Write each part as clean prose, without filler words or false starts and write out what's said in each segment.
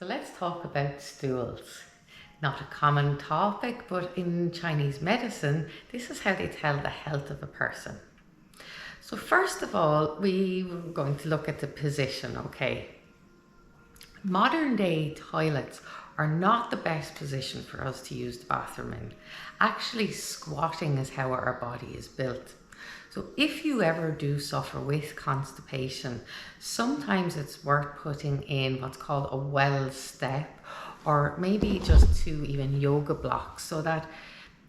So let's talk about stools. Not a common topic, but in Chinese medicine, this is how they tell the health of a person. So first of all, we're going to look at the position, okay? Modern day toilets are not the best position for us to use the bathroom in. Actually, squatting is how our body is built. So if you ever do suffer with constipation, sometimes it's worth putting in what's called a well step, or maybe just 2 even yoga blocks, so that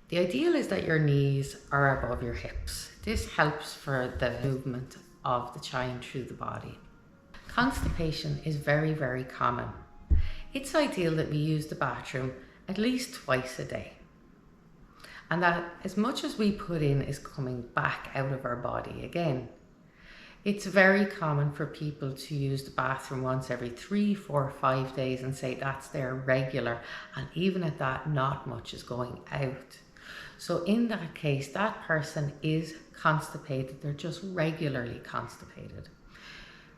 the ideal is that your knees are above your hips. This helps for the movement of the qi through the body. Constipation is very, very common. It's ideal that we use the bathroom at least twice a day, and that as much as we put in is coming back out of our body again. It's very common for people to use the bathroom once every 3, 4, 5 days and say that's their regular, and even at that, not much is going out. So in that case, that person is constipated. They're just regularly constipated.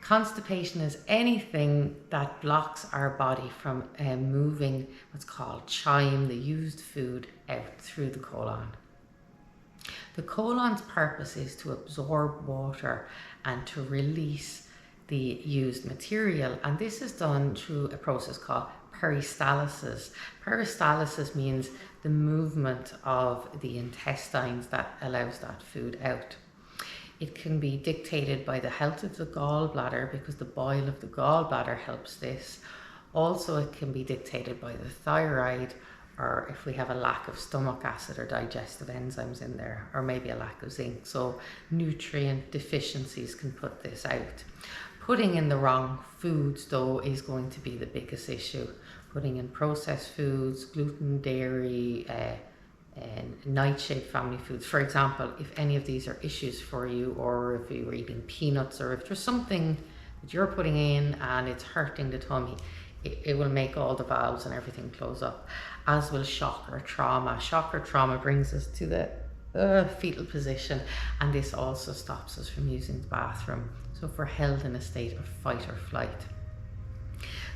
Constipation is anything that blocks our body from moving what's called qi, the used food, out through the colon. The colon's purpose is to absorb water and to release the used material, and this is done through a process called peristalsis. Peristalsis means the movement of the intestines that allows that food out. It can be dictated by the health of the gallbladder, because the bile of the gallbladder helps this. Also, it can be dictated by the thyroid, or if we have a lack of stomach acid or digestive enzymes in there, or maybe a lack of zinc. So nutrient deficiencies can put this out. Putting in the wrong foods though is going to be the biggest issue. Putting in processed foods, gluten, dairy, and nightshade family foods. For example, if any of these are issues for you, or if you're eating peanuts, or if there's something that you're putting in and it's hurting the tummy, it will make all the valves and everything close up, as will shock or trauma. Shock or trauma brings us to the fetal position, and this also stops us from using the bathroom. So if we're held in a state of fight or flight.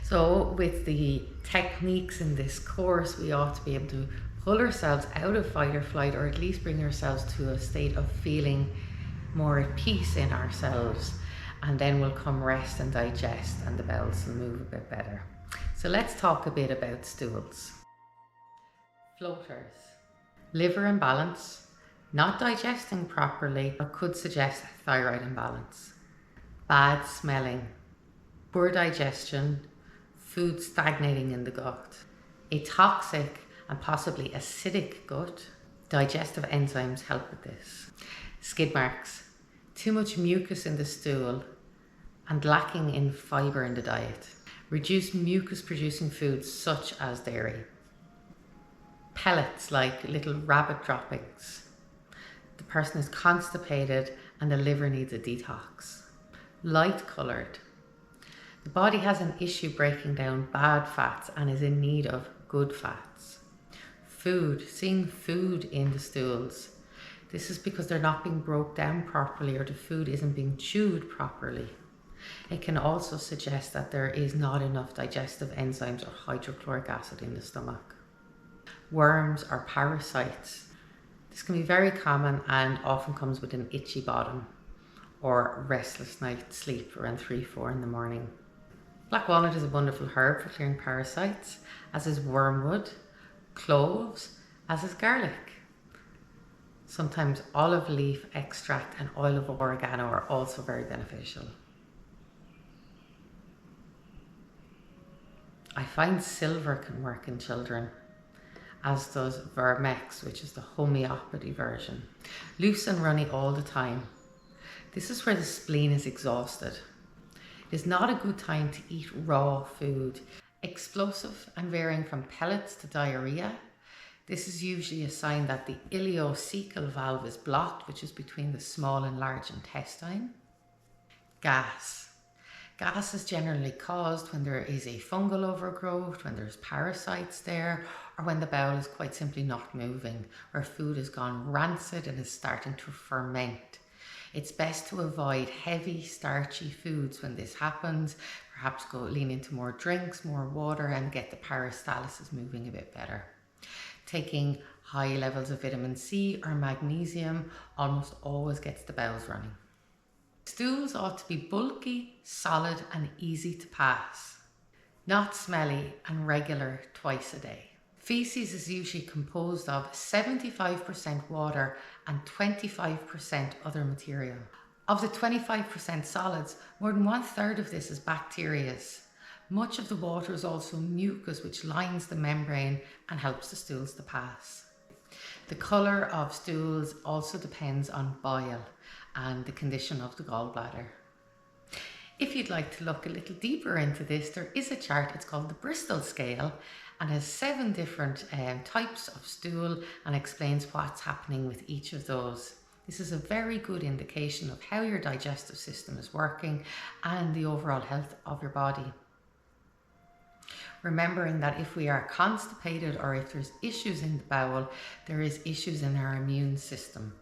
So with the techniques in this course, we ought to be able to pull ourselves out of fight or flight, or at least bring ourselves to a state of feeling more at peace in ourselves, and then will come rest and digest, and the bowels will move a bit better. So let's talk a bit about stools. Floaters. Liver imbalance, not digesting properly, or could suggest thyroid imbalance. Bad smelling, poor digestion, food stagnating in the gut, a toxic and possibly acidic gut. Digestive enzymes help with this. Skid marks, too much mucus in the stool, and lacking in fibre in the diet. Reduced mucus producing foods such as dairy. Pellets like little rabbit droppings. The person is constipated and the liver needs a detox. Light coloured. The body has an issue breaking down bad fats and is in need of good fats. Food, seeing food in the stools. This is because they're not being broke down properly, or the food isn't being chewed properly. It can also suggest that there is not enough digestive enzymes or hydrochloric acid in the stomach. Worms or parasites. This can be very common and often comes with an itchy bottom or restless night sleep around 3, 4 in the morning. Black walnut is a wonderful herb for clearing parasites, as is wormwood, cloves, as is garlic. Sometimes olive leaf extract and oil of oregano are also very beneficial. I find silver can work in children, as does Vermex, which is the homeopathy version. Loose and runny all the time. This is where the spleen is exhausted. It is not a good time to eat raw food. Explosive and varying from pellets to diarrhea. This is usually a sign that the ileocecal valve is blocked, which is between the small and large intestine. Gas. Gas is generally caused when there is a fungal overgrowth, when there's parasites there, or when the bowel is quite simply not moving, or food has gone rancid and is starting to ferment. It's best to avoid heavy, starchy foods when this happens. perhaps go lean into more drinks, more water, and get the peristalsis moving a bit better. Taking high levels of vitamin C or magnesium almost always gets the bowels running. Stools ought to be bulky, solid and easy to pass, not smelly and regular twice a day. Feces is usually composed of 75% water and 25% other material. Of the 25% solids, more than 1/3 of this is bacteria. Much of the water is also mucus, which lines the membrane and helps the stools to pass. The colour of stools also depends on bile and the condition of the gallbladder. If you'd like to look a little deeper into this, there is a chart, it's called the Bristol scale, and has 7 different types of stool and explains what's happening with each of those. This is a very good indication of how your digestive system is working and the overall health of your body. Remembering that if we are constipated or if there's issues in the bowel, there is issues in our immune system.